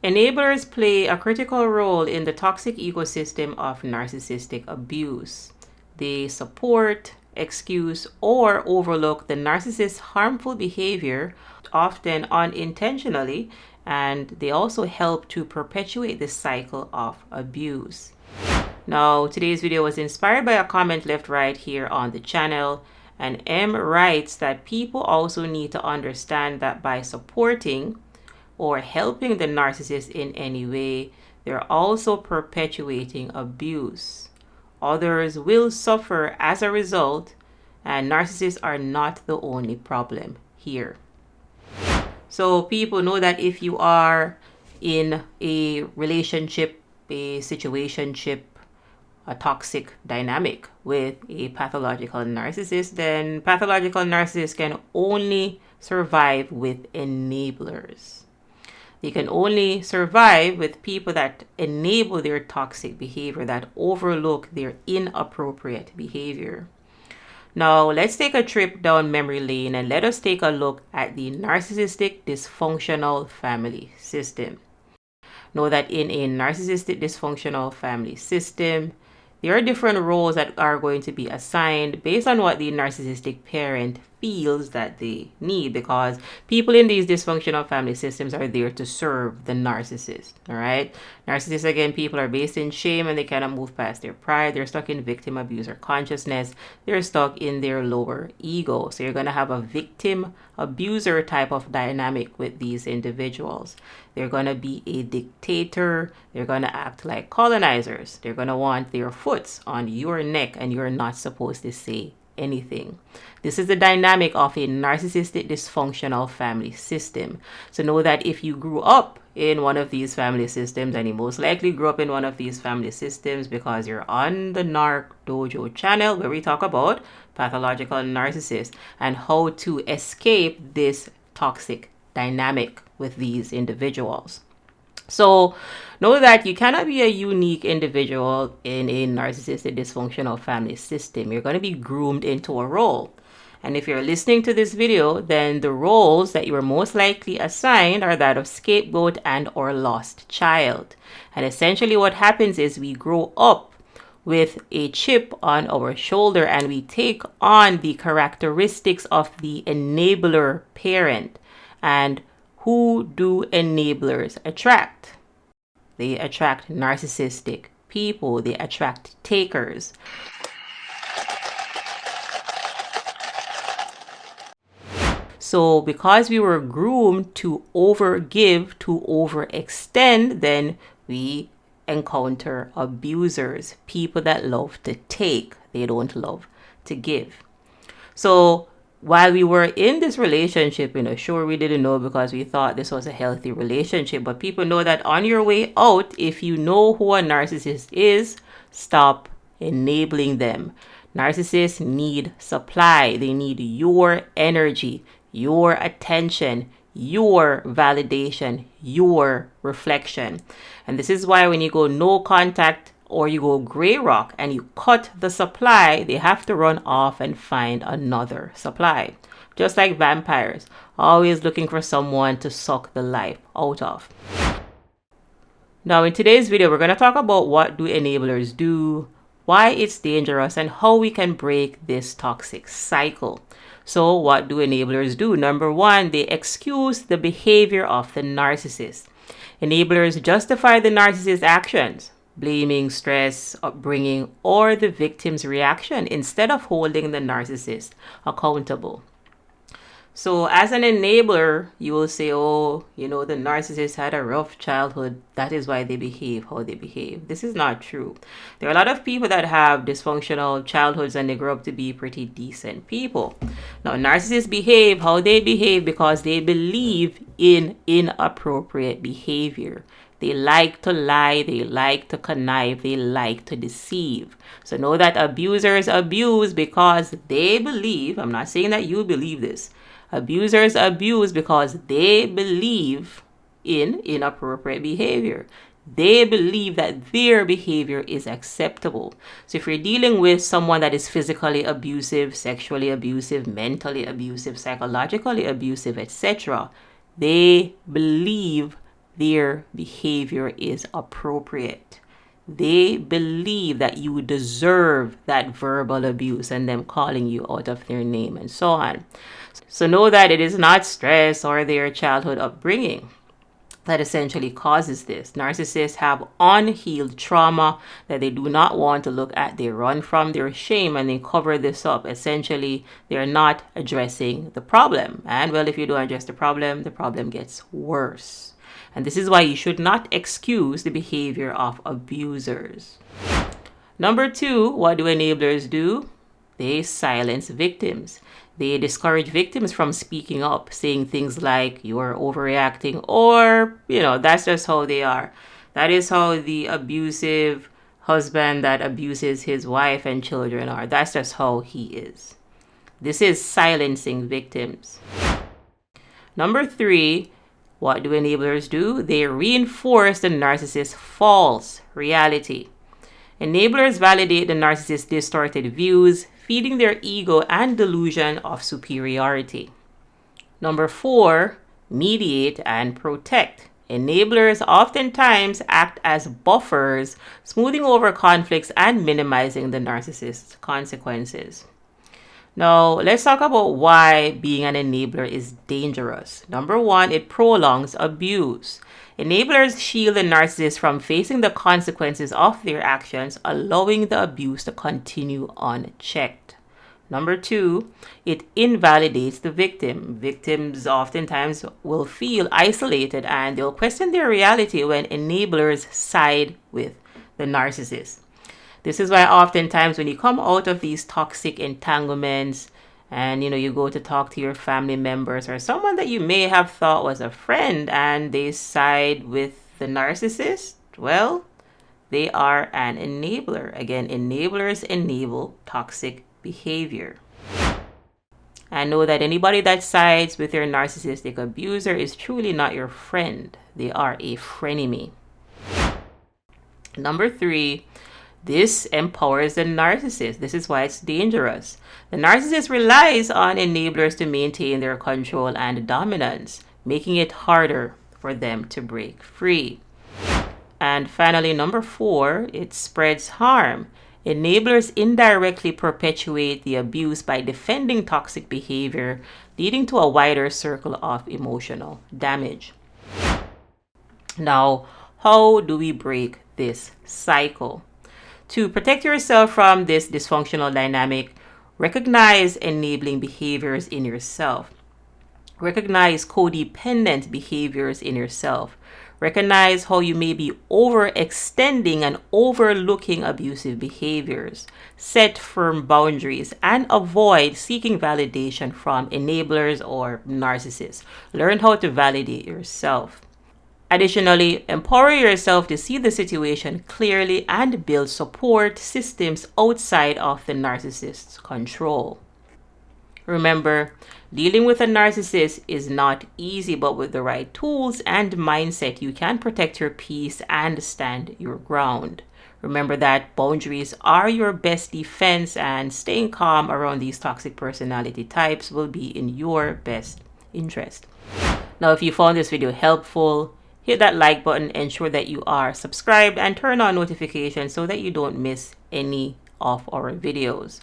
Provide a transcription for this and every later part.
Enablers play a critical role in the toxic ecosystem of narcissistic abuse. They support, excuse, or overlook the narcissist's harmful behavior, often unintentionally, and they also help to perpetuate the cycle of abuse. Now, today's video was inspired by a comment left right here on the channel, and M writes that people also need to understand that by supporting or helping the narcissist in any way, they're also perpetuating abuse. Others will suffer as a result, and narcissists are not the only problem here. So people know that if you are in a relationship, a situationship, a toxic dynamic with a pathological narcissist, then pathological narcissists can only survive with enablers. They can only survive with people that enable their toxic behavior, that overlook their inappropriate behavior. Now, let's take a trip down memory lane and let us take a look at the narcissistic dysfunctional family system. Know that in a narcissistic dysfunctional family system, there are different roles that are going to be assigned based on what the narcissistic parent feels that they need, because people in these dysfunctional family systems are there to serve the narcissist. All right. Narcissists, again, people are based in shame and they cannot move past their pride. They're stuck in victim abuser consciousness. They're stuck in their lower ego. So you're going to have a victim abuser type of dynamic with these individuals. They're going to be a dictator. They're going to act like colonizers. They're going to want their foots on your neck and you're not supposed to say anything. This is the dynamic of a narcissistic dysfunctional family system. So know that if you grew up in one of these family systems, and you most likely grew up in one of these family systems because you're on the NarcDojo channel where we talk about pathological narcissists and how to escape this toxic dynamic with these individuals. So know that you cannot be a unique individual in a narcissistic dysfunctional family system. You're going to be groomed into a role. And if you're listening to this video, then the roles that you are most likely assigned are that of scapegoat and or lost child. And essentially what happens is we grow up with a chip on our shoulder and we take on the characteristics of the enabler parent. And who do enablers attract? They attract narcissistic people. They attract takers. So because we were groomed to overgive, to overextend, then we encounter abusers, people that love to take. They don't love to give. So while we were in this relationship, sure, we didn't know because we thought this was a healthy relationship. But people know that on your way out, if you know who a narcissist is, stop enabling them. Narcissists need supply. They need your energy, your attention, your validation, your reflection. And this is why when you go no contact or you go gray rock and you cut the supply, they have to run off and find another supply. Just like vampires, always looking for someone to suck the life out of. Now in today's video, we're going to talk about what do enablers do, why it's dangerous, and how we can break this toxic cycle. So what do enablers do? Number one, they excuse the behavior of the narcissist. Enablers justify the narcissist's actions, blaming stress, upbringing, or the victim's reaction instead of holding the narcissist accountable. So as an enabler, you will say, oh, the narcissist had a rough childhood. That is why they behave how they behave. This is not true. There are a lot of people that have dysfunctional childhoods and they grow up to be pretty decent people. Now, narcissists behave how they behave because they believe in inappropriate behavior. They like to lie, they like to connive, they like to deceive. So know that abusers abuse because they believe, I'm not saying that you believe this, abusers abuse because they believe in inappropriate behavior. They believe that their behavior is acceptable. So if you're dealing with someone that is physically abusive, sexually abusive, mentally abusive, psychologically abusive, etc., they believe their behavior is appropriate. They believe that you deserve that verbal abuse and them calling you out of their name and so on. So know that it is not stress or their childhood upbringing that essentially causes this. Narcissists have unhealed trauma that they do not want to look at. They run from their shame and they cover this up. Essentially, they're not addressing the problem. And well, if you don't address the problem gets worse. And this is why you should not excuse the behavior of abusers. Number 2, what do enablers do? They silence victims. They discourage victims from speaking up, saying things like, you are overreacting, or, that's just how they are. That is how the abusive husband that abuses his wife and children are. That's just how he is. This is silencing victims. Number 3, what do enablers do? They reinforce the narcissist's false reality. Enablers validate the narcissist's distorted views, feeding their ego and delusion of superiority. Number 4, mediate and protect. Enablers oftentimes act as buffers, smoothing over conflicts and minimizing the narcissist's consequences. Now, let's talk about why being an enabler is dangerous. Number 1, it prolongs abuse. Enablers shield the narcissist from facing the consequences of their actions, allowing the abuse to continue unchecked. Number 2, it invalidates the victim. Victims oftentimes will feel isolated and they'll question their reality when enablers side with the narcissist. This is why oftentimes when you come out of these toxic entanglements and you go to talk to your family members or someone that you may have thought was a friend and they side with the narcissist, well, they are an enabler. Again, enablers enable toxic behavior. And know that anybody that sides with your narcissistic abuser is truly not your friend. They are a frenemy. Number 3, this empowers the narcissist. This is why it's dangerous. The narcissist relies on enablers to maintain their control and dominance, making it harder for them to break free. And finally, number 4, it spreads harm. Enablers indirectly perpetuate the abuse by defending toxic behavior, leading to a wider circle of emotional damage. Now, how do we break this cycle? To protect yourself from this dysfunctional dynamic, recognize enabling behaviors in yourself. Recognize codependent behaviors in yourself. Recognize how you may be overextending and overlooking abusive behaviors. Set firm boundaries and avoid seeking validation from enablers or narcissists. Learn how to validate yourself. Additionally, empower yourself to see the situation clearly and build support systems outside of the narcissist's control. Remember, dealing with a narcissist is not easy, but with the right tools and mindset, you can protect your peace and stand your ground. Remember that boundaries are your best defense, and staying calm around these toxic personality types will be in your best interest. Now, if you found this video helpful, hit that like button, ensure that you are subscribed, and turn on notifications so that you don't miss any of our videos.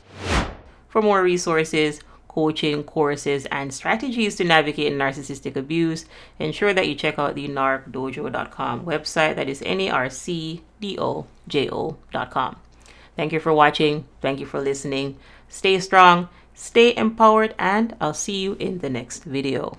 For more resources, coaching, courses, and strategies to navigate narcissistic abuse, ensure that you check out the NarcDojo.com website. That is NarcDojo.com. Thank you for watching. Thank you for listening. Stay strong, stay empowered, and I'll see you in the next video.